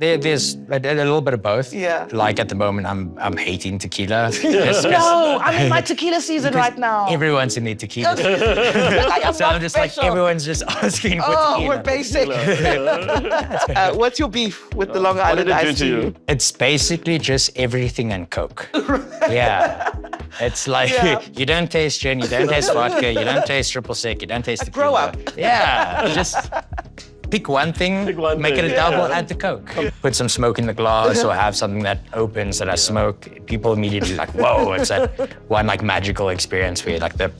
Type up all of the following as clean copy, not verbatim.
There's a little bit of both. Yeah. Like at the moment, I'm hating tequila. No, I'm in my tequila season right now. Everyone's in their tequila. So I'm just like, everyone's just asking for tequila. We're basic. What's your beef with the Long Island iced tea? It's basically just everything and Coke. Yeah. It's like, you don't taste gin, you don't taste vodka, you don't taste triple sec, you don't taste tequila. Grow up. Yeah, just pick one thing, make it a double, add the Coke. Put some smoke in the glass or have something that opens that has smoke. People immediately like, whoa, it's that one like magical experience where like the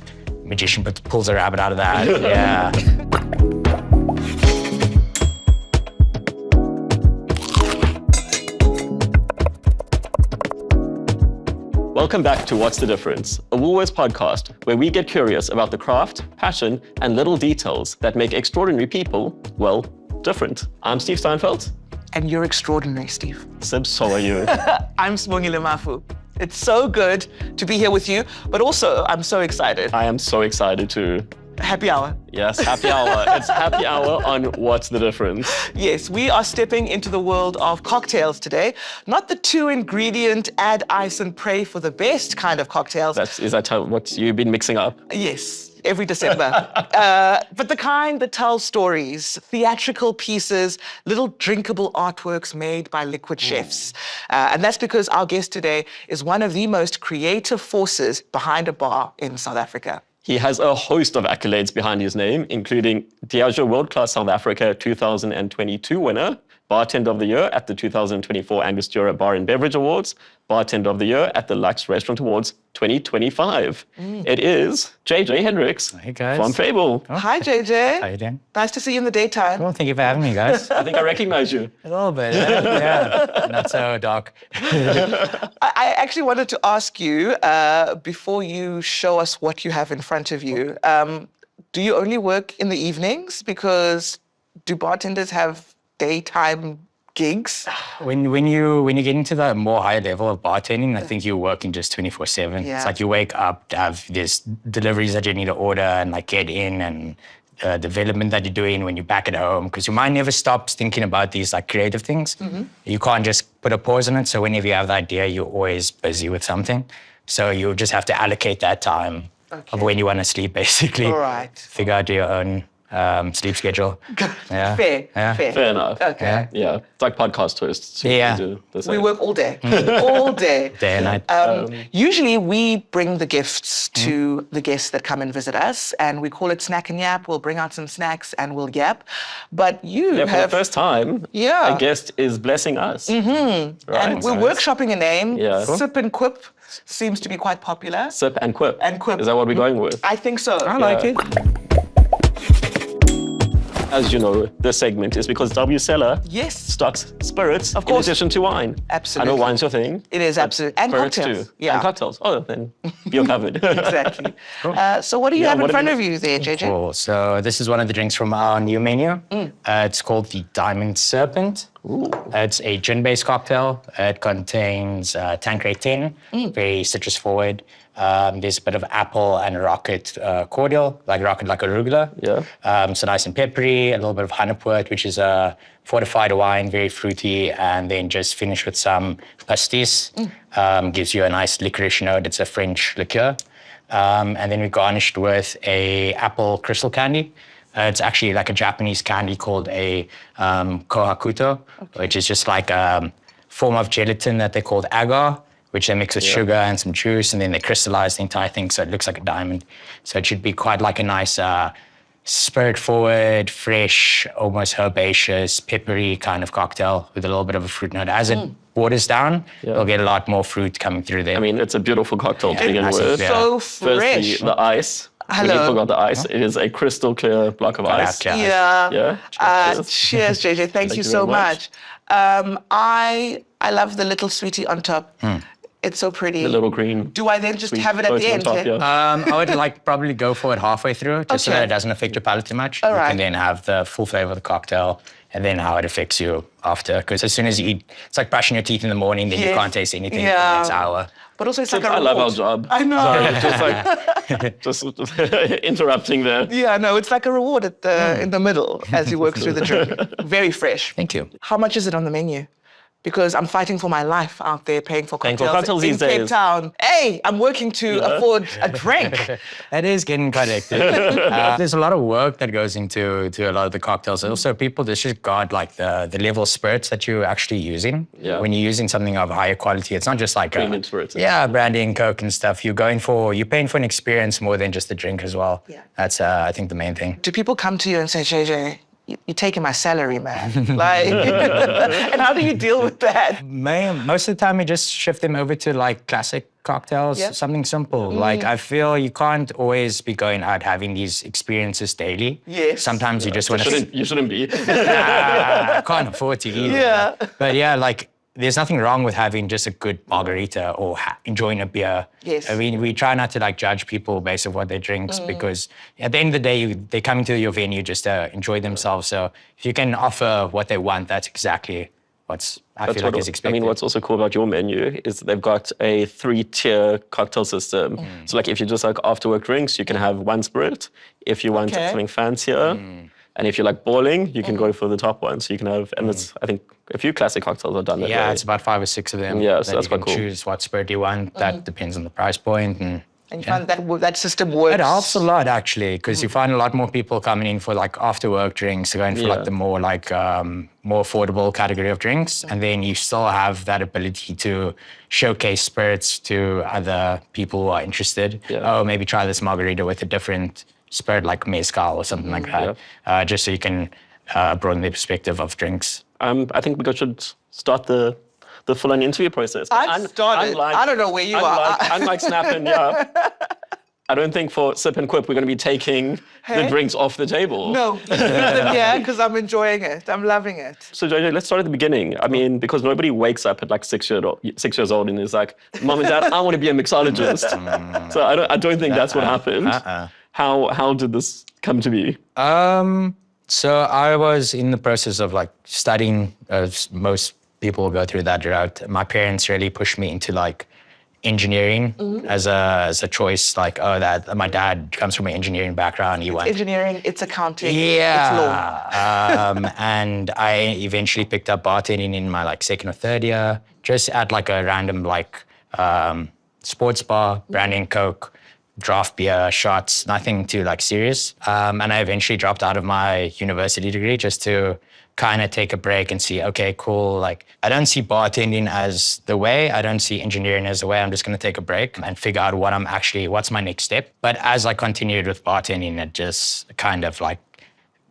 magician pulls a rabbit out of that. Yeah. Welcome back to What's the Difference, a WOOLWORTHS podcast where we get curious about the craft, passion, and little details that make extraordinary people, well, different. I'm Steve Steinfeld. And you're extraordinary, Steve. Sib, so are you. I'm Sibongile Mafu. It's so good to be here with you, but also I'm so excited. I am so excited too. Happy hour. Yes, happy hour. It's happy hour on What's the Difference. Yes, we are stepping into the world of cocktails today. Not the 2-ingredient, add ice and pray for the best kind of cocktails. Is that what you've been mixing up? Yes, every December. But the kind that tell stories, theatrical pieces, little drinkable artworks made by liquid chefs. And that's because our guest today is one of the most creative forces behind a bar in South Africa. He has a host of accolades behind his name, including Diageo World Class South Africa 2022 winner, Bartender of the Year at the 2024 Angostura Bar and Beverage Awards, Bartender of the Year at the Lux Restaurant Awards 2025. It is JJ Hendricks from Fable. Oh. Hi, JJ. How you doing? Nice to see you in the daytime. Well, thank you for having me, guys. I think I recognize you. A little bit, yeah. Not so dark. I actually wanted to ask you, before you show us what you have in front of you, do you only work in the evenings? Because do bartenders have daytime gigs? When you get into the more higher level of bartending, I think you're working just 24/7. Yeah. It's like you wake up, have these deliveries that you need to order and like get in, and development that you're doing when you're back at home, because your mind never stops thinking about these like creative things. You can't just put a pause on it. So whenever you have the idea, you're always busy with something. So you just have to allocate that time of when you want to sleep, basically. All right. Figure out your own sleep schedule. Yeah. Fair. Fair enough. Okay. Yeah, it's like podcast hosts. So Yeah. we do the same. We work all day, all day. Day and night. Usually we bring the gifts to the guests that come and visit us, and we call it snack and yap. We'll bring out some snacks and we'll yap. But you Yeah, for the have, first time, a guest is blessing us. Right. and we're workshopping a name. Yeah. Sip and Quip seems to be quite popular. Sip and Quip. And Quip. Is that what we're going with? I think so. I like it. As you know, this segment is because W Cellar Yes. stocks spirits Of course. in addition to wine. Absolutely. I know wine's your thing. It is, absolutely. And Spirits cocktails. too. Yeah. And cocktails. Oh, then you're covered. Exactly. So what do you have in what front have of you there, JJ? Cool. So this is one of the drinks from our new menu. It's called the Diamond Serpent. It's a gin-based cocktail. It contains Tanqueray 10, very citrus forward. There's a bit of apple and rocket cordial, like arugula. Yeah. So nice and peppery, a little bit of Haneport, which is a fortified wine, very fruity, and then just finish with some pastis. Gives you a nice licorice note. It's a French liqueur. And then we garnished with a apple crystal candy. It's actually like a Japanese candy called a kohakuto, which is just like a form of gelatin that they called agar, which they mix with sugar and some juice, and then they crystallize the entire thing so it looks like a diamond. So it should be quite like a nice spirit-forward, fresh, almost herbaceous, peppery kind of cocktail with a little bit of a fruit note. As it waters down, you'll get a lot more fruit coming through there. I mean, it's a beautiful cocktail to begin with. So fresh. Firstly, the ice. Hello. We forgot the ice. It is a crystal clear block of ice. Yeah. Yeah. Cheers, JJ. Thank you so very much. I love the little sweetie on top. It's so pretty. The little green. Do I then just sweet have it at the floating end? on top, yeah? I would like probably go for it halfway through, just so that it doesn't affect your palate too much. All You right. can then have the full flavor of the cocktail and then how it affects you after. Because as soon as you eat, it's like brushing your teeth in the morning, then you Yes. can't taste anything for Yeah. the next hour. But also it's like a I love our reward. job. I know. Sorry, just interrupting there. Yeah, no, it's like a reward at in the middle as you work through the drink. Very fresh. Thank you. How much is it on the menu? Because I'm fighting for my life out there, paying for Paying for cocktails, cocktails in these Cape days. Town. Hey, I'm working to afford a drink. That is getting quite hectic. There's a lot of work that goes into a lot of the cocktails. Also, people disregard like the level of spirits that you're actually using. Yeah. When you're using something of higher quality, it's not just like Premium spirits. Yeah, brandy and Coke and stuff. You're paying for an experience more than just a drink as well. Yeah. That's I think the main thing. Do people come to you and say, JJ, you're taking my salary, man? Like, and how do you deal with that? Most of the time, we just shift them over to like classic cocktails, Yeah. something simple. Like I feel you can't always be going out having these experiences daily. Yes. Sometimes you just want to. You shouldn't be. I can't afford to either. Yeah. But yeah, like there's nothing wrong with having just a good margarita or enjoying a beer. Yes. I mean, we try not to like judge people based on what they drinks because at the end of the day, they come into your venue just to enjoy themselves. So if you can offer what they want, that's exactly I feel like is expected. I mean, what's also cool about your menu is they've got a 3-tier cocktail system. So like if you just like after work drinks, you can have one spirit. If you want Okay. something fancier, and if you like balling, you can go for the top one. So you can have, and it's, I think a few classic cocktails are done that Yeah, way. it's about 5 or 6 of them. Yeah, so that that's you can quite cool. choose what spirit you want. That depends on the price point and. And you find that system works. It helps a lot actually, because you find a lot more people coming in for like after work drinks, going for Yeah. like the more like more affordable category of drinks, and then you still have that ability to showcase spirits to other people who are interested. Yeah. Oh, maybe try this margarita with a different spirit like mezcal or something like that, just so you can broaden the perspective of drinks. I think we should start the full-on interview process. I've started. I don't know where you are. Unlike Snap and yeah, I don't think for Sip and Quip we're going to be taking the Hey? drinks off the table. No, yeah, because I'm enjoying it. I'm loving it. So JJ, let's start at the beginning. I mean, because nobody wakes up at like 6 years old and is like, Mom and Dad, I want to be a mixologist. So I don't think that's what happened. How did this come to be? So I was in the process of like studying, as most people go through that route. My parents really pushed me into like engineering as a choice. Like, that my dad comes from an engineering background. He went Engineering, it's accounting, it's law. And I eventually picked up bartending in my like 2nd or 3rd year, just at like a random like sports bar, brandy and Coke, draft beer, shots, nothing too like serious. And I eventually dropped out of my university degree just to kind of take a break and see, okay, cool. Like, I don't see bartending as the way. I don't see engineering as the way. I'm just going to take a break and figure out what's my next step. But as I continued with bartending, it just kind of like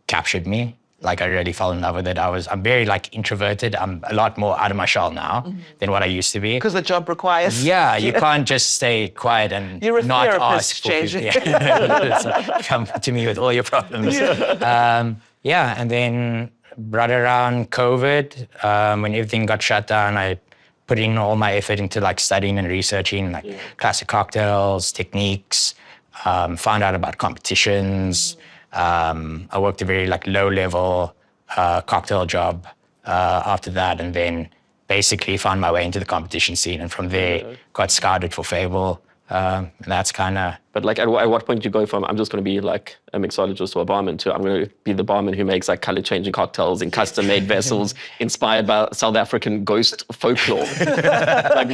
captured me. Like I really fell in love with it. I'm very like introverted. I'm a lot more out of my shell now than what I used to be. Because the job requires. Yeah, you can't just stay quiet and You're a not therapist, ask for JJ. people. Yeah. Come to me with all your problems. And then right around COVID, when everything got shut down, I put in all my effort into like studying and researching like classic cocktails, techniques, found out about competitions. I worked a very like low level cocktail job after that, and then basically found my way into the competition scene, and from there got scouted for Fable. And that's kind of. But like, at what point do you go from I'm just going to be like a mixologist or a barman to I'm going to be the barman who makes like color-changing cocktails in custom-made vessels inspired by South African ghost folklore? Like,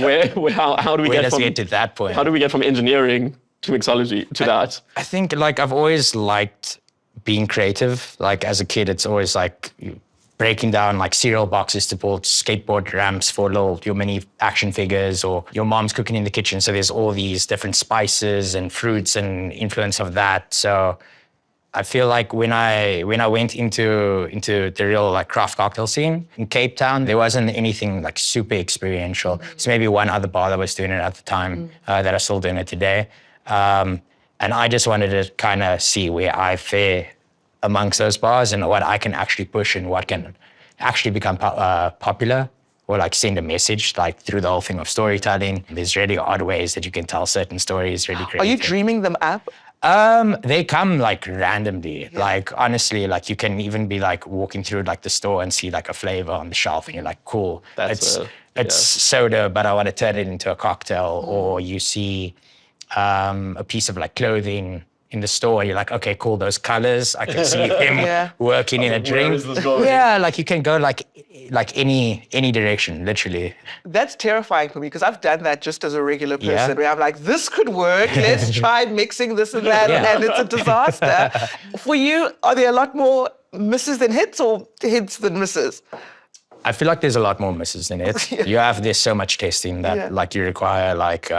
how do we Where get does from it get to that point? How do we get from engineering to mixology to that? I think like I've always liked being creative. Like as a kid, it's always like breaking down like cereal boxes to build skateboard ramps for your mini action figures, or your mom's cooking in the kitchen. So there's all these different spices and fruits and influence of that. So I feel like when I went into the real like craft cocktail scene in Cape Town, there wasn't anything like super experiential. So maybe one other bar that was doing it at the time that are still doing it today. And I just wanted to kind of see where I fare amongst those bars and what I can actually push and what can actually become popular or like send a message like through the whole thing of storytelling. There's really odd ways that you can tell certain stories really creative. Are you dreaming them up? They come like randomly. Like honestly, like you can even be like walking through like the store and see like a flavor on the shelf, and you're like, cool. It's soda, but I want to turn it into a cocktail. Or you see a piece of like clothing in the store, you're like, okay, cool, those colors, I can see him working in a drink. Yeah, like you can go like any direction, literally. That's terrifying for me because I've done that just as a regular person where I'm like, this could work. Let's try mixing this and that, and it's a disaster. For you, are there a lot more misses than hits or hits than misses? I feel like there's a lot more misses than hits. There's so much testing that like you require like,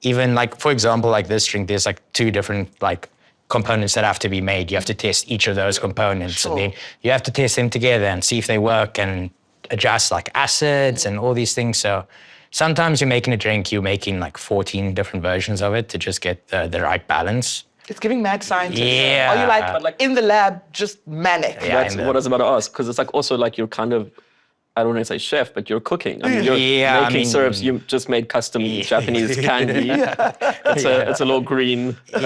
even like, for example, like this drink, there's like 2 different like components that have to be made. You have to test each of those components and then you have to test them together and see if they work and adjust like acids and all these things. So sometimes you're making a drink, you're making like 14 different versions of it to just get the right balance. It's giving mad scientists. Yeah. Are you like in the lab, just manic? Yeah, that's what I was about to ask, because it's like also like you're kind of, I don't want to say chef, but you're cooking. I mean, you're making syrups. You just made custom Japanese candy. It's a little green. I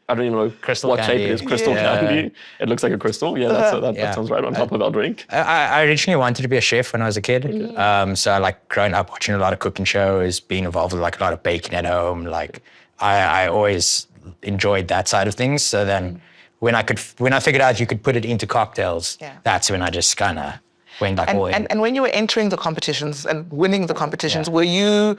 don't even know crystal what candy. shape it is. Crystal candy. It looks like a crystal. Yeah, that sounds right on top of our drink. I originally wanted to be a chef when I was a kid. So I like growing up watching a lot of cooking shows, being involved with like a lot of baking at home. Like I always enjoyed that side of things. So then when I figured out you could put it into cocktails, that's when I just kind of went like all in. And when you were entering the competitions and winning the competitions, were you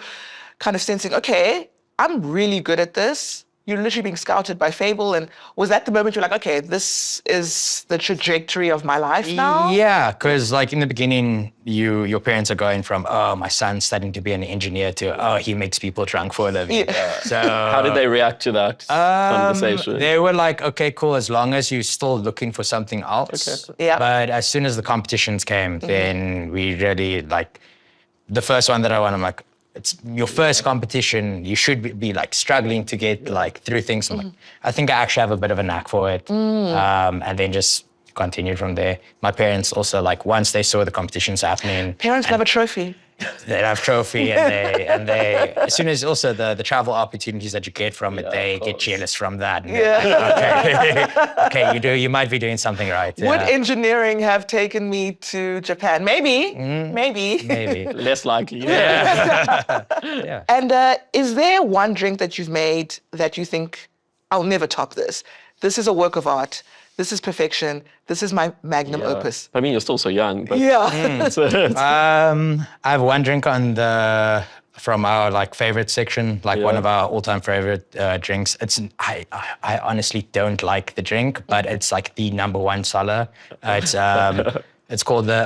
kind of sensing, okay, I'm really good at this? You're literally being scouted by Fable. And was that the moment you're like, okay, this is the trajectory of my life now? Yeah, because like in the beginning, your parents are going from, oh, my son's studying to be an engineer to, oh, he makes people drunk for a living. So how did they react to that conversation? They were like, okay, cool, as long as you're still looking for something else. Okay. Yeah. But as soon as the competitions came, then we really like, the first one that I won, I'm like, it's your first competition. You should be like struggling to get like through things. I'm like, I think I actually have a bit of a knack for it. And then just continued from there. My parents also like once they saw the competitions happening. Parents have a trophy. They have trophy and they as soon as also the travel opportunities that you get from it, they get jealous from that. And okay, you might be doing something right. Would engineering have taken me to Japan? Maybe. Less likely. And is there one drink that you've made that you think, I'll never top this? This is a work of art. This is perfection. This is my magnum opus. I mean, you're still so young. But I have one drink from our like favorite section, like one of our all-time favorite drinks. I honestly don't like the drink, but it's like the #1 seller. It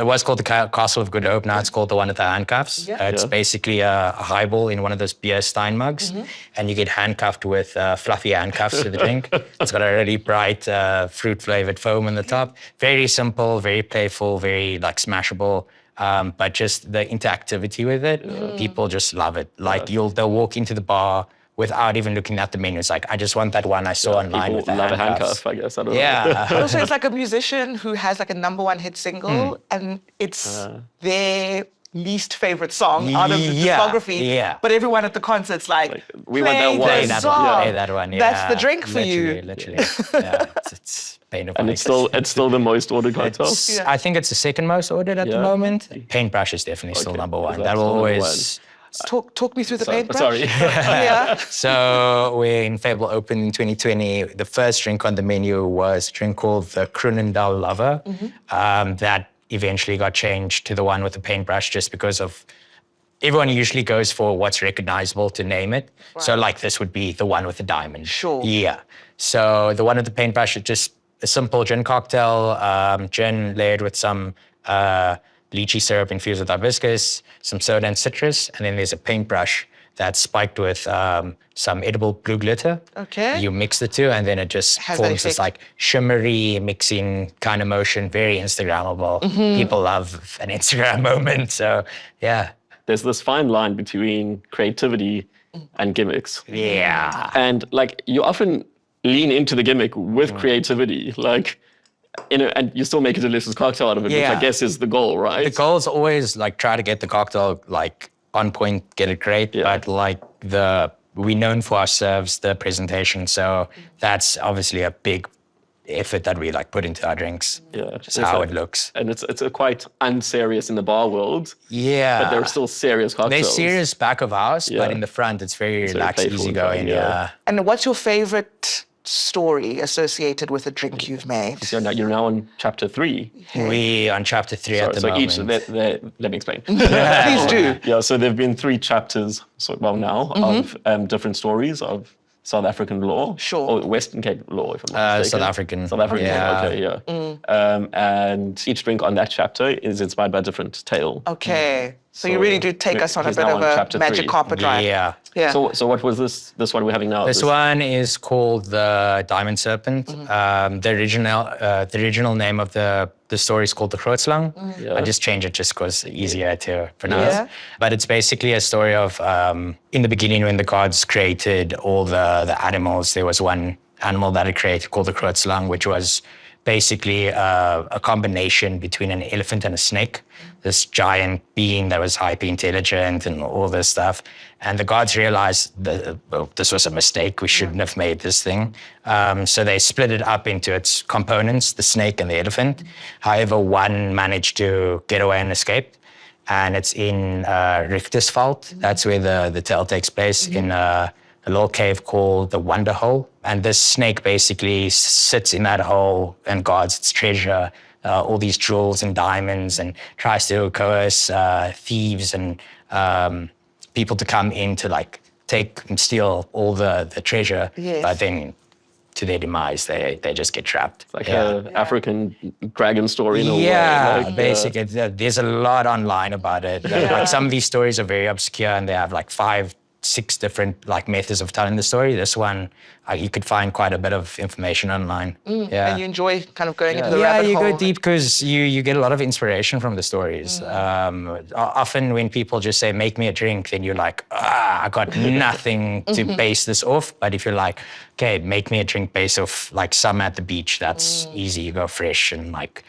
was called the Castle of Good Hope. Now it's called the one with the handcuffs. It's basically a highball in one of those beer Stein mugs, and you get handcuffed with fluffy handcuffs to the drink. It's got a really bright fruit-flavored foam on the top. Very simple, very playful, very like smashable. But just the interactivity with it, people just love it. Like they'll walk into the bar without even looking at the menu. It's like, I just want that one I saw online with the love handcuffs. a handcuff, I guess. I don't know. Also, it's like a musician who has like a #1 hit single, and it's their least favorite song out of the discography. But everyone at the concert's like we want that one. Play that one. That's the drink for you. Literally. It's painful. And it's still the most ordered cocktail. I think it's the second most ordered at the moment. Paintbrush is definitely still #1. That will always. Talk me through the paintbrush. Sorry. So we're in Fable Open in 2020. The first drink on the menu was a drink called the Krunendal Lover. That eventually got changed to the one with the paintbrush just because of everyone usually goes for what's recognizable to name it. Right. So like this would be the one with the diamond. Sure. Yeah. So the one with the paintbrush is just a simple gin cocktail, gin layered with some lychee syrup infused with hibiscus, some soda and citrus, and then there's a paintbrush that's spiked with some edible blue glitter. Okay. You mix the two, and then it just forms this like shimmery mixing kind of motion, very Instagrammable. People love an Instagram moment, so yeah. There's this fine line between creativity and gimmicks. Yeah. And like you often lean into the gimmick with creativity, like. And you still make a delicious cocktail out of it, which I guess is the goal, right? The goal is always like try to get the cocktail like on point, get it great, but like the we're known for our serves, the presentation. So that's obviously a big effort that we like put into our drinks. Yeah, just how it looks. And it's a quite unserious in the bar world. Yeah, but they're still serious cocktails. They're serious back of house, but in the front it's very relaxed, easygoing. Yeah. And what's your favorite story associated with a drink you've made? So you're now on chapter 3. We on chapter 3 at the moment. So each, let me explain. Please do. Yeah, so there've been 3 chapters, of different stories of South African law. Sure. Or Western Cape law, if I'm not mistaken. South African. South African, yeah. okay, yeah. And each drink on that chapter is inspired by a different tale. Okay. So you really do take us on a he's bit now of on a chapter magic 3. carpet ride. Yeah. Yeah. So what was this one we're having now? This one is called the Diamond Serpent. The original name of the story is called the Grootslang. I just changed it just because easier to pronounce. Yeah. But it's basically a story of in the beginning when the gods created all the animals, there was one animal that it created called the Grootslang, which was basically a combination between an elephant and a snake, this giant being that was hyper intelligent and all this stuff. And the gods realized that this was a mistake. We shouldn't have made this thing. So they split it up into its components, the snake and the elephant. However, one managed to get away and escape. And it's in Richtersveld. That's where the tale takes place, in a little cave called the Wonder Hole. And this snake basically sits in that hole and guards its treasure, all these jewels and diamonds, and tries to coerce thieves and people to come in to like take and steal all the treasure. Yes. But then to their demise, they just get trapped. It's like an African dragon story in a way. Yeah, Like, basically. There's a lot online about it. Like some of these stories are very obscure and they have like 5, 6 different like methods of telling the story. This one, you could find quite a bit of information online. Yeah. And you enjoy kind of going into the rabbit hole. Yeah, you go deep because you get a lot of inspiration from the stories. Often when people just say, make me a drink, then you're like, I got nothing to base this off. But if you're like, okay, make me a drink based off like summer at the beach, that's easy. You go fresh and like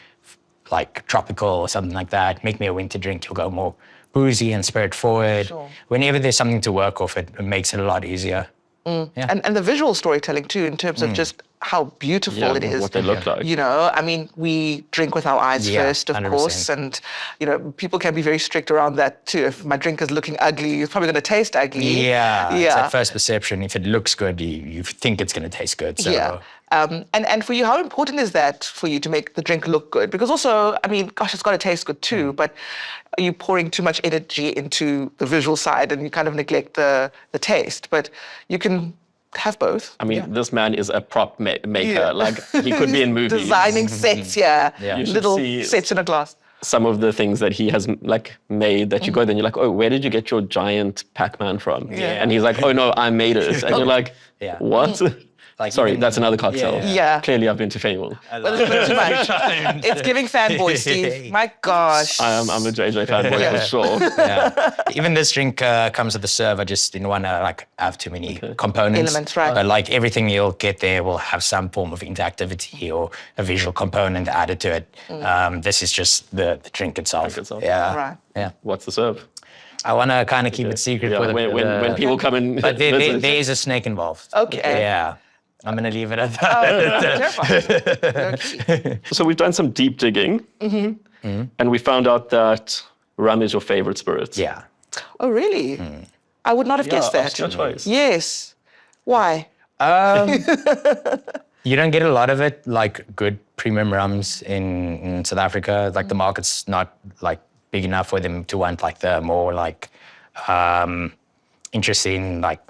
tropical or something like that. Make me a winter drink, you'll go more boozy and spirit forward. Sure. Whenever there's something to work off, it makes it a lot easier. Yeah. And the visual storytelling too, in terms of just how beautiful it is. What they look like. You know, I mean, we drink with our eyes first, of 100%. course, and you know, people can be very strict around that too. If my drink is looking ugly, it's probably going to taste ugly. Yeah, it's that first perception. If it looks good, you think it's going to taste good. So. Yeah. And for you, how important is that for you to make the drink look good? Because also, I mean, gosh, it's got to taste good too, but are you pouring too much energy into the visual side and you kind of neglect the taste? But you can have both. I mean, this man is a prop maker. Yeah. Like, he could be in movies. Designing sets, You should little see sets in a glass. some of the things that he has like made that you go there and you're like, oh, where did you get your giant Pac-Man from? Yeah. And he's like, oh no, I made it. And you're like, what? Like Sorry, even- that's another cocktail. Yeah. Clearly I've been to Fable. But it's a bit too much. It's giving fanboy, Steve. My gosh. I'm a JJ fanboy for sure. Yeah. Even this drink comes with the serve. I just didn't want to like have too many components. Elements, right. But like everything you'll get there will have some form of interactivity or a visual component added to it. This is just the drink itself. Yeah. Right. Yeah. What's the serve? I want to kind of keep it secret for the, when people come in. But there visit. is a snake involved. Okay. Yeah. I'm going to leave it at that. Terrifying. So we've done some deep digging, and we found out that rum is your favorite spirit. Yeah. Oh, really? I would not have guessed that. It's your choice. Yes. Why? You don't get a lot of it, like good premium rums in South Africa. Like the market's not like big enough for them to want like the more like interesting like.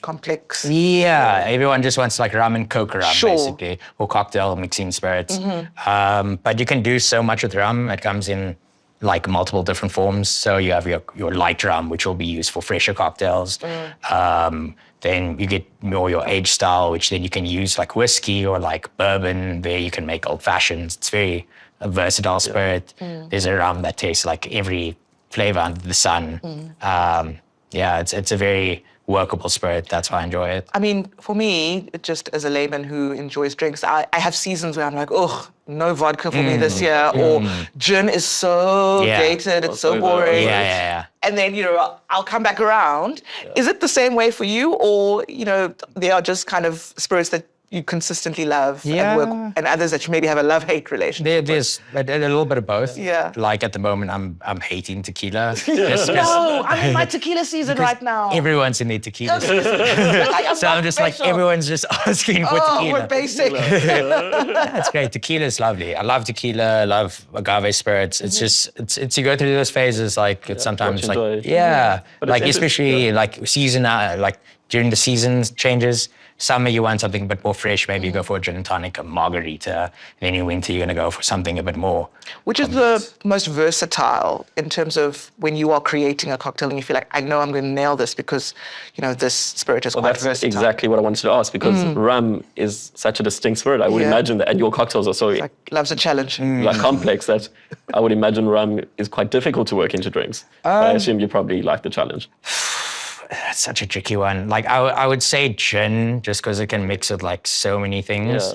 Complex. Yeah, everyone just wants like rum and coke rum, Sure. basically, or cocktail mixing spirits. But you can do so much with rum. It comes in like multiple different forms. So you have your light rum, which will be used for fresher cocktails. Then you get more your aged style, which then you can use like whiskey or like bourbon. There you can make old fashions. It's very a versatile spirit. There's a rum that tastes like every flavor under the sun. Yeah, it's a very workable spirit. That's why I enjoy it. I mean, for me, just as a layman who enjoys drinks, I have seasons where I'm like, oh, no vodka for me this year, or gin is so Yeah. dated, it's so over. boring. Yeah. And then, I'll come back around. Is it the same way for you, or, they are just kind of spirits that you consistently love and work, and others that you maybe have a love-hate relationship? There's a little bit of both. Yeah. Like at the moment, I'm hating tequila. No, I'm in my tequila season right now. Everyone's in their tequila. I'm So I'm just like, special. everyone's just asking for tequila. We're basic. That's great. Tequila is lovely. I love tequila. I love agave spirits. It's just, it's you go through those phases. Like it's sometimes what you like, enjoy. yeah. But Like it's especially like season, like during the seasons changes. Summer you want something a bit more fresh. Maybe you go for a gin and tonic, a margarita. And then in winter you're gonna go for something a bit more. Which is the most versatile in terms of when you are creating a cocktail and you feel like, I know I'm going to nail this because, this spirit is quite That's versatile. exactly what I wanted to ask, because rum is such a distinct spirit. I would Yeah. imagine that, and your cocktails are so Like, loves a challenge. complex that I would imagine rum is quite difficult to work into drinks. I assume you probably like the challenge. That's such a tricky one. Like I would say gin, just because it can mix with like so many things.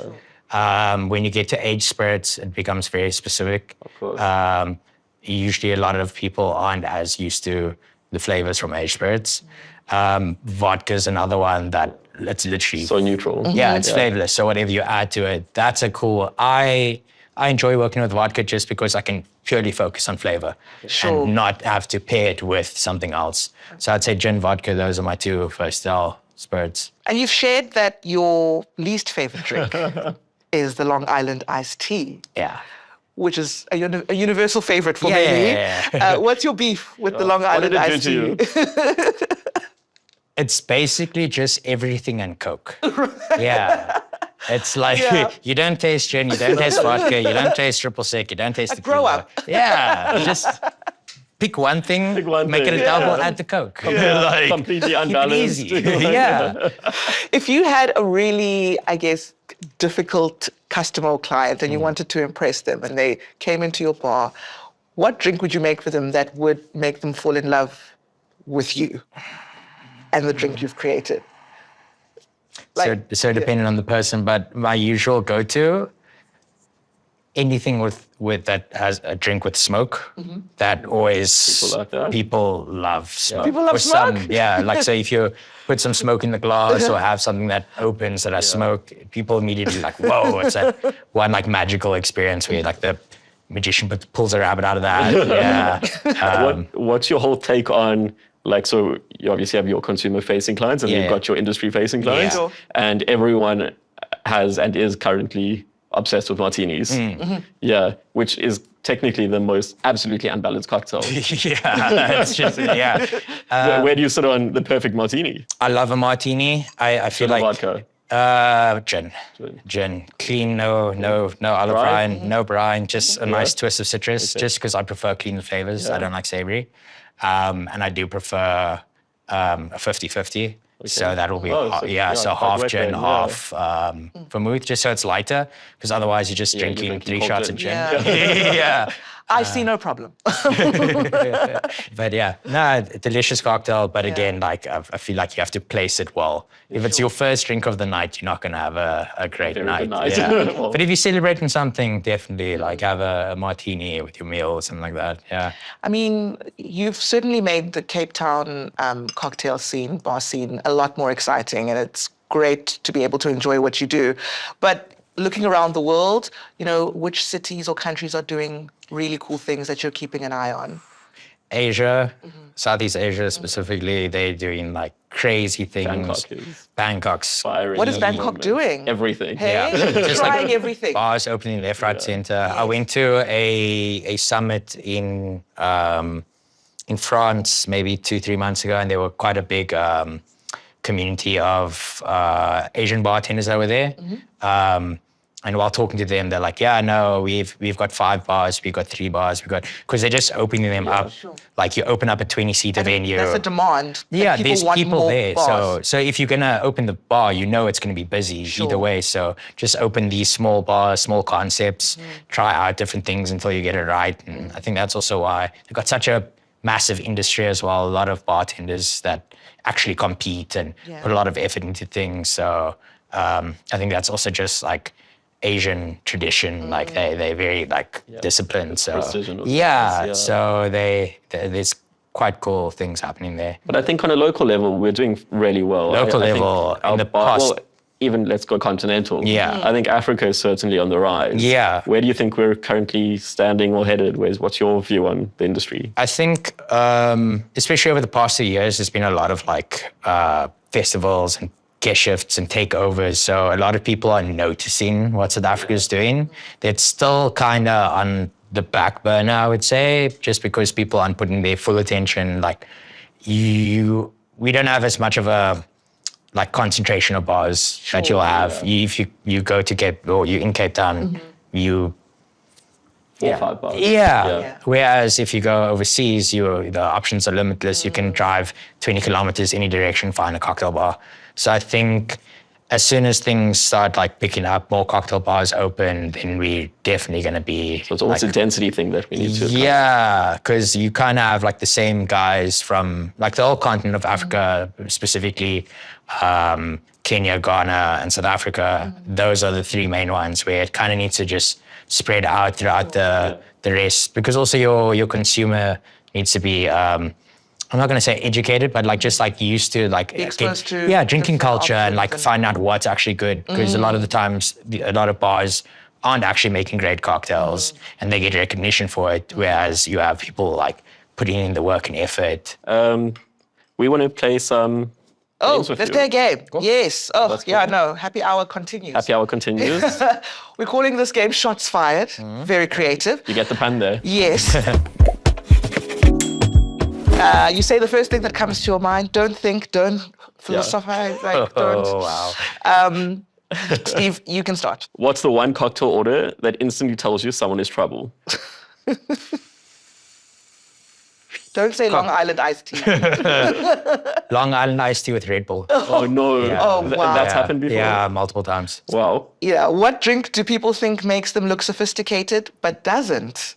When you get to aged spirits, it becomes very specific. Of course. Usually a lot of people aren't as used to the flavors from aged spirits. Vodka is another one that it's literally So neutral. yeah, it's flavorless. So whatever you add to it, that's a cool. I enjoy working with vodka just because I can purely focus on flavor and not have to pair it with something else. So I'd say gin, vodka, those are my two versatile spirits. And you've shared that your least favorite drink is the Long Island iced tea, Yeah. which is a universal favorite for Yeah, many. yeah. What's your beef with the Long What Island did it iced do tea? to you? It's basically just everything and Coke. Yeah. It's like you don't taste gin, you don't taste vodka, you don't taste triple sec, you don't taste tequila. grow up. Yeah. Just pick one thing, make it a double, add the Coke. Like, Completely keep it unbalanced. easy. Yeah. If you had a really, I guess, difficult customer or client and you wanted to impress them and they came into your bar, what drink would you make for them that would make them fall in love with you and the drink you've created? So depending on the person, but my usual go-to, anything with that has a drink with smoke, that always People like that. people love smoke. People love Or some- smoke? yeah, like so if you put some smoke in the glass or have something that opens that has smoke, people immediately like, whoa, it's that one like magical experience where like the magician pulls a rabbit out of that. Yeah. What's your whole take on, like, so you obviously have your consumer-facing clients and Yeah. you've got your industry-facing clients, Yeah. and everyone has and is currently obsessed with martinis. Yeah, which is technically the most absolutely unbalanced cocktail. Yeah, it's just, yeah. Where do you sit on the perfect martini? I love a martini. I feel Gin or like vodka? Gin. Clean, no olive brine, no brine, just a nice twist of citrus, just because I prefer clean flavors. I don't like savory. And I do prefer a 50-50. So that'll be, Oh, so so quite half wet gin, then, half vermouth, just so it's lighter, because otherwise you're just you're drinking drinking 3 whole shots of gin. gin. Yeah. I see no problem. But yeah, no, delicious cocktail. But again, like I feel like you have to place it well. If it's your first drink of the night, you're not going to have a great Very night. good night. Yeah. Well- But if you're celebrating something, definitely like have a martini with your meal or something like that. Yeah. I mean, you've certainly made the Cape Town cocktail scene, bar scene, a lot more exciting, and it's great to be able to enjoy what you do. But looking around the world, which cities or countries are doing really cool things that you're keeping an eye on? Asia, Southeast Asia specifically, they're doing like crazy things. Bangkok is Bangkok's firing What is at the Bangkok moment. doing? Everything. Hey, Yeah. Just like- trying everything. bars opening left, right, center. I went to a summit in France maybe 2-3 months ago, and there were quite a big community of Asian bartenders that were there. And while talking to them, they're like, "Yeah, no, we've got 5 bars, we've got 3 bars, because they're just opening them up. Sure. Like you open up a 20-seater venue. That's a demand. that Yeah, people there's want people more there. bars. So if you're gonna open the bar, you know it's gonna be busy either way. So just open these small bars, small concepts, try out different things until you get it right. And I think that's also why they've got such a massive industry as well. A lot of bartenders that actually compete and put a lot of effort into things. So I think that's also just like Asian tradition. Like they're very like disciplined. So Precision of yeah, things, so there's quite cool things happening there. But I think on a local level, we're doing really well. Local I think level, our in the past- well, even let's go continental. Yeah. I think Africa is certainly on the rise. Yeah. Where do you think we're currently standing or headed? What's your view on the industry? I think, especially over the past 2 years, there's been a lot of like festivals and guest shifts and takeovers. So a lot of people are noticing what South Africa is doing. It's still kind of on the back burner, I would say, just because people aren't putting their full attention. Like we don't have as much of a like concentration of bars that you'll have. If you go to Cape, or you're in Cape Town, you 4 or 5 bars. Yeah. Whereas if you go overseas, the options are limitless. You can drive 20 kilometers any direction, find a cocktail bar. So I think as soon as things start like picking up, more cocktail bars open, then we're definitely going to be. So it's almost a density thing that we need to. Yeah, because you kind of have like the same guys from like the whole continent of Africa, specifically Kenya, Ghana, and South Africa. Those are the 3 main ones where it kind of needs to just spread out throughout the rest, because also your consumer needs to be I'm not going to say educated, but like just like used to like exposed to drinking different culture and like options find out what's actually good, because a lot of the times a lot of bars aren't actually making great cocktails and they get recognition for it, whereas you have people like putting in the work and effort. We want to play some. games with let's you. play a game. Yes. Oh, That's yeah, cool. no. Happy hour continues. Happy hour continues. We're calling this game Shots Fired. Very creative. You get the pun there. Yes. You say the first thing that comes to your mind. Don't think, don't philosophize, like, don't. Oh, wow. Steve, you can start. What's the one cocktail order that instantly tells you someone is trouble? Don't say Long Island iced tea. Long Island iced tea with Red Bull. Oh no! Oh, wow. That's happened before. Yeah, multiple times. Wow. Yeah. What drink do people think makes them look sophisticated but doesn't?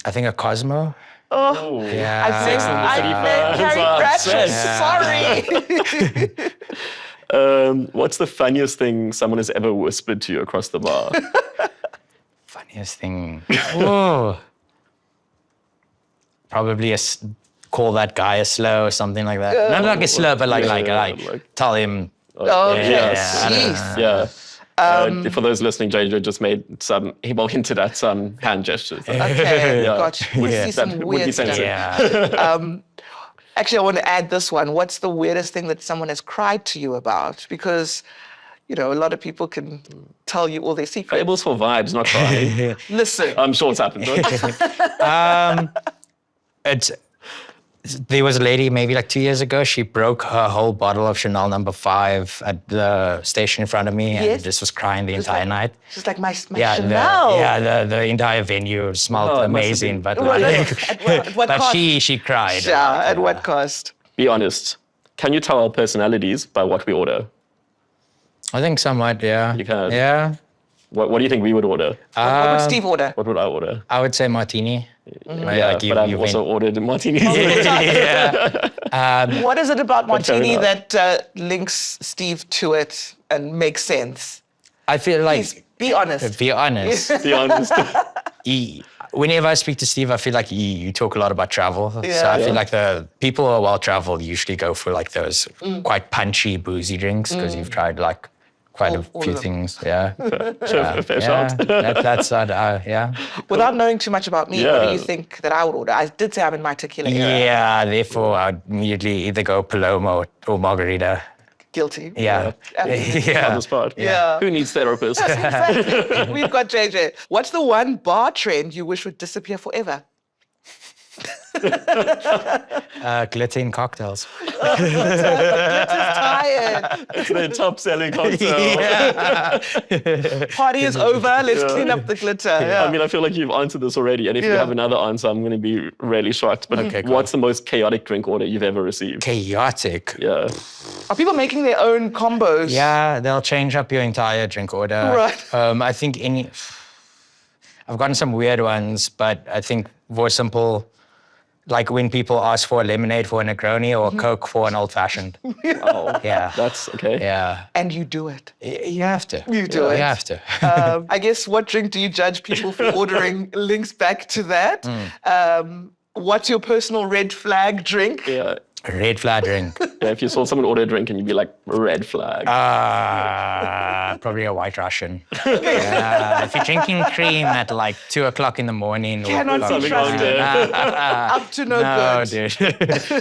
I think a Cosmo. Oh. Yeah. I think I meant Carrie Bradshaw. Sorry. What's the funniest thing someone has ever whispered to you across the bar? Funniest thing. Whoa. Probably call that guy a slow or something like that. Not like a slow, but like tell him. Okay. Yes. Jeez. Yeah. For those listening, JJ just made some, he hinted at some hand gestures. Okay. Yeah. Gotcha. We see some That would be weird stuff. censored. Yeah. Actually, I want to add this one. What's the weirdest thing that someone has cried to you about? Because, you know, a lot of people can tell you all their secrets. Fables for vibes, not crying. Listen. I'm sure it's happened. Right? There was a lady maybe like 2 years ago. She broke her whole bottle of Chanel No. 5 at the station in front of me, and Yes. just was crying the entire night. Just like my Yeah, Chanel. the entire venue smelled Oh, it must have amazing, been- but Well, like, at what but cost? she cried. Yeah, at what cost? Be honest. Can you tell our personalities by what we order? I think somewhat, yeah. You can. Yeah. What do you think we would order? What would Steve order? What would I order? I would say martini. Yeah, but I've also ordered martinis. Yeah. What is it about martini enough. that links Steve to it and makes sense? I feel like, Please, be honest. be honest, Be honest. whenever I speak to Steve, I feel like you talk a lot about travel. So Yeah. I feel like the people who are well-traveled usually go for like those quite punchy, boozy drinks, because you've tried like quite All a few of them. things. Yeah. Fair shot. That's yeah. Without knowing too much about me, what do Yeah. you think that I would order? I did say I'm in my tequila era. Yeah, therefore I'd immediately either go Paloma or Margarita. Guilty. Yeah. On Yeah. the spot. Yeah. Who needs therapists? Exactly. We've got JJ. What's the one bar trend you wish would disappear forever? Glitter in cocktails. Glitter's tired. It's their top-selling cocktail. Party is over. Let's clean up the glitter. Yeah. I mean, I feel like you've answered this already, and if you Yeah. have another answer, I'm going to be really shocked. But Okay, cool. what's the most chaotic drink order you've ever received? Chaotic. Yeah. Are people making their own combos? Yeah, they'll change up your entire drink order. Right. I think I've gotten some weird ones, but I think more simple, like when people ask for a lemonade for a Negroni or a Coke for an old fashioned. Oh, Yeah. that's okay. Yeah. And you do it. You have to. You do it. You have to. I guess what drink do you judge people for ordering links back to that. What's your personal red flag drink? Yeah. Red flag drink. Yeah, if you saw someone order a drink and you'd be like, red flag. Probably a White Russian. If you're drinking cream at like 2 o'clock in the morning. Cannot be Something wrong trusted. there. Up to no No, good.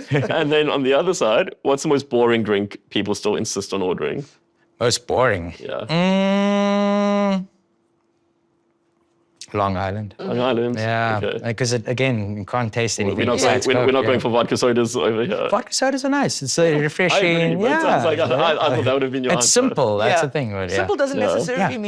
dude. And then on the other side, what's the most boring drink people still insist on ordering? Most boring. Yeah. Long Island. Long Island. Yeah, Okay. because again, you can't taste anything. We're not, besides we're Coke, not yeah. going for vodka sodas over here. Vodka sodas are nice. It's I refreshing. agree, but it sounds like I thought that would have been your It's answer. simple. That's Yeah. the thing. But yeah. Simple doesn't Yeah. necessarily Yeah.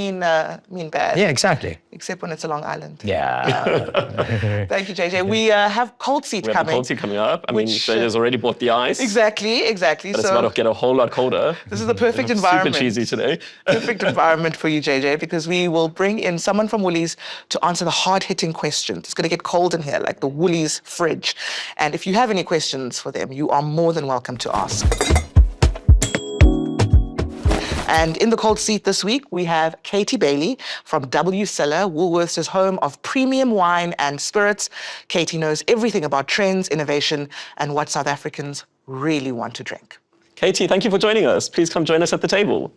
mean bad. Yeah, exactly. Except when it's a Long Island. Yeah. Thank you, JJ. We have cold seat We have the coming. cold tea coming up. I mean, Which, JJ's already bought the ice. Exactly. But it's So about to get a whole lot colder. this is the perfect Super environment. cheesy today. Perfect environment for you, JJ, because we will bring in someone from Woolies to answer the hard-hitting questions. It's going to get cold in here, like the Woolies fridge. And if you have any questions for them, you are more than welcome to ask. And in the cold seat this week, we have Katie Bailey from W Cellar, Woolworths' home of premium wine and spirits. Katie knows everything about trends, innovation, and what South Africans really want to drink. Katie, thank you for joining us. Please come join us at the table.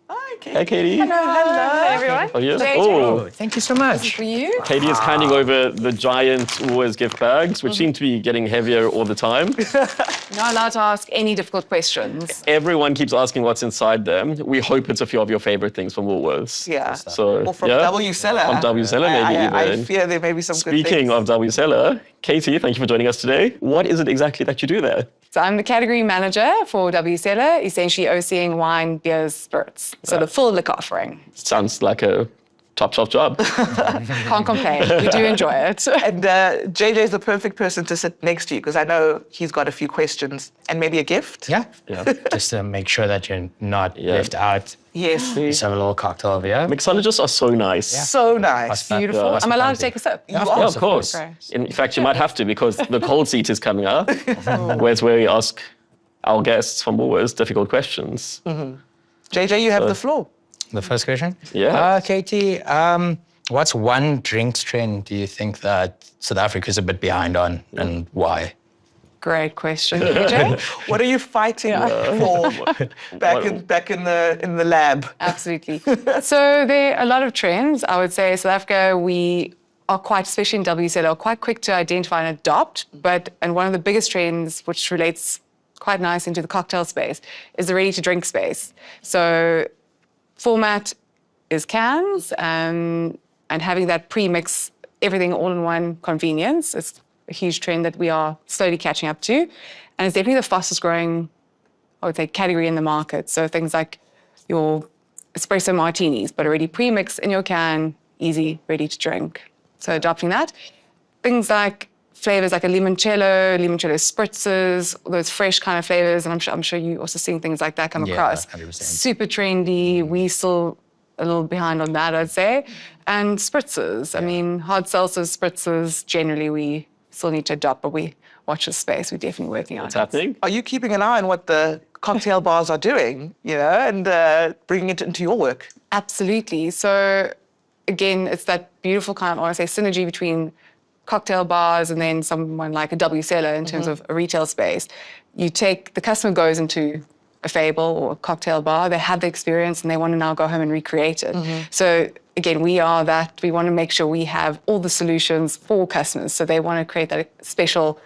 Hi, Katie. Hey, Katie. Hello, everyone. Oh, yes. JJ. Oh, Thank you so much. For you. Katie is handing over the giant Woolworths gift bags, which seem to be getting heavier all the time. Not allowed to ask any difficult questions. Everyone keeps asking what's inside them. We hope it's a few of your favorite things from Woolworths. Yeah. So, Or from yeah? W Cellar. From W Cellar, maybe I even. fear there may be some good Speaking things. of W Cellar, Katie, thank you for joining us today. What is it exactly that you do there? So I'm the category manager for W Cellar, essentially overseeing wine, beers, spirits. So the full liquor offering. Sounds like a top job. Can't complain. We do enjoy it. And JJ is the perfect person to sit next to you because I know he's got a few questions and maybe a gift. Yeah. Yeah. Just to make sure that you're not Yeah. left out. Yes. Just have a little cocktail over here. Mixologists are so nice. So nice. Beautiful. Yeah. I'm allowed to take a sip. You of are. Yeah, of course. Great. In fact, you might have to because the cold seat is coming up, where's where we ask our guests from Woolworths difficult questions. JJ, you have the floor. The first question? Yeah. Katie, what's one drinks trend do you think that South Africa is a bit behind on and why? Great question, JJ. What are you fighting for back in the lab? Absolutely. So there are a lot of trends. I would say South Africa, we are quite, especially in W Cellar, are quite quick to identify and adopt. And one of the biggest trends, which relates quite nice into the cocktail space, is the ready-to-drink space. So format is cans, and having that pre-mix everything all in one convenience is a huge trend that we are slowly catching up to. And it's definitely the fastest growing, I would say, category in the market. So things like your espresso martinis, but already pre-mixed in your can, easy, ready to drink. So adopting that. Things like flavors like a limoncello spritzers, those fresh kind of flavors. And I'm sure you're also seeing things like that come Yeah, across. 100%. Super trendy. We still a little behind on that, I'd say. And spritzers. I mean, hard seltzers, spritzers, generally we still need to adopt, but we watch the space. We're definitely working on What's it. happening? Are you keeping an eye on what the cocktail bars are doing, and bringing it into your work? Absolutely. So again, it's that beautiful kind of, I want to say, synergy between cocktail bars and then someone like a W Cellar in terms of a retail space. The customer goes into a Fable or a cocktail bar, they have the experience and they want to now go home and recreate it. So again, we want to make sure we have all the solutions for customers. So they want to create that special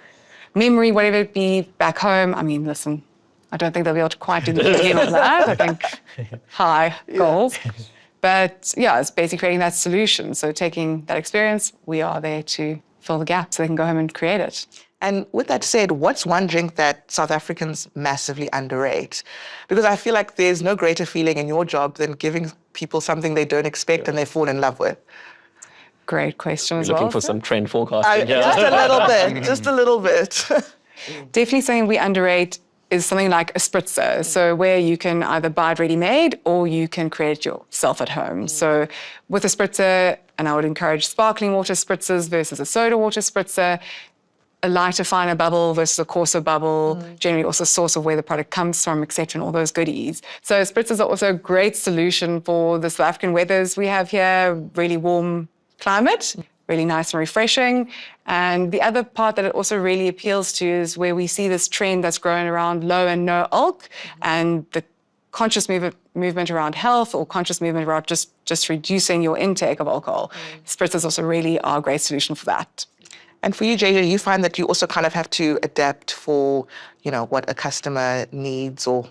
memory, whatever it be, back home. I mean, listen, I don't think they'll be able to quite do the beginning of that. I think high goals. But yeah, it's basically creating that solution. So taking that experience, we are there to fill the gap so they can go home and create it. And with that said, what's one drink that South Africans massively underrate? Because I feel like there's no greater feeling in your job than giving people something they don't expect and they fall in love with. Great question as Looking well. for some trend forecasting here. Just a little bit, just a little bit. Definitely something we underrate is something like a spritzer. So where you can either buy it ready-made or you can create it yourself at home. So with a spritzer, and I would encourage sparkling water spritzers versus a soda water spritzer, a lighter, finer bubble versus a coarser bubble, generally also source of where the product comes from, etc., and all those goodies. So spritzers are also a great solution for the South African weathers we have here, really warm climate, really nice and refreshing. And the other part that it also really appeals to is where we see this trend that's growing around low and no alc, and the conscious movement around health or conscious movement around just reducing your intake of alcohol. Spritzers also really are a great solution for that. And for you, JJ, you find that you also kind of have to adapt for, what a customer needs or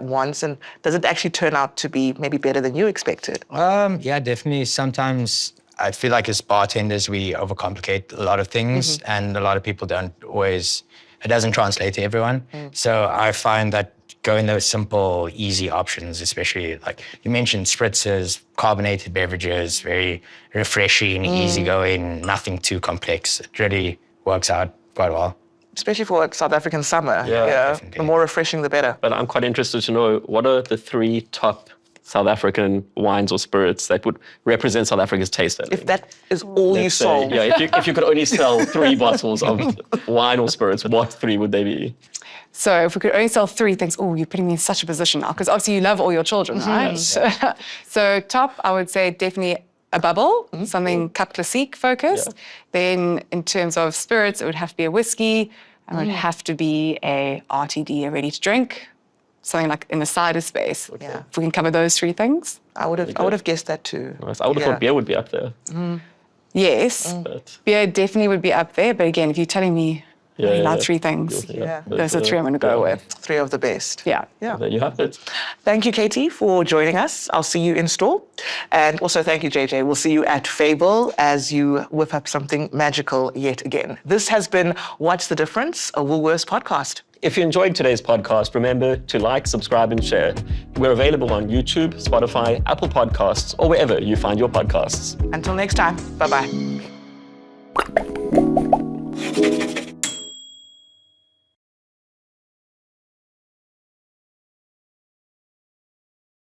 wants, and does it actually turn out to be maybe better than you expected? Yeah, definitely. Sometimes I feel like as bartenders, we overcomplicate a lot of things, and a lot of people don't always, it doesn't translate to everyone. So I find that going those simple, easy options, especially like you mentioned, spritzers, carbonated beverages, very refreshing, easygoing, nothing too complex. It really works out quite well. Especially for like South African summer. Yeah, the more refreshing, the better. But I'm quite interested to know, what are the 3 top South African wines or spirits that would represent South Africa's taste? If that is all you Let's say, sold. yeah, if you could only sell 3 bottles of wine or spirits, what 3 would they be? So if we could only sell 3 things, you're putting me in such a position now, because obviously you love all your children, right? So top, I would say definitely a bubble, something Cap Classique focused. Yeah. Then in terms of spirits, it would have to be a whiskey, and it would have to be a RTD, a ready to drink, something like in the cider space. Yeah. If we can cover those 3 things. I would have guessed that too. Nice. I would have thought beer would be up there. Yes, But beer definitely would be up there, but again, if you're telling me I only love 3 things, Yeah. those are 3 I'm going to go with. 3 of the best. Yeah. There you have it. Thank you, Katie, for joining us. I'll see you in store. And also thank you, JJ. We'll see you at Fable as you whip up something magical yet again. This has been What's the Difference, a Woolworths podcast. If you enjoyed today's podcast, remember to like, subscribe, and share. We're available on YouTube, Spotify, Apple Podcasts, or wherever you find your podcasts. Until next time, bye-bye.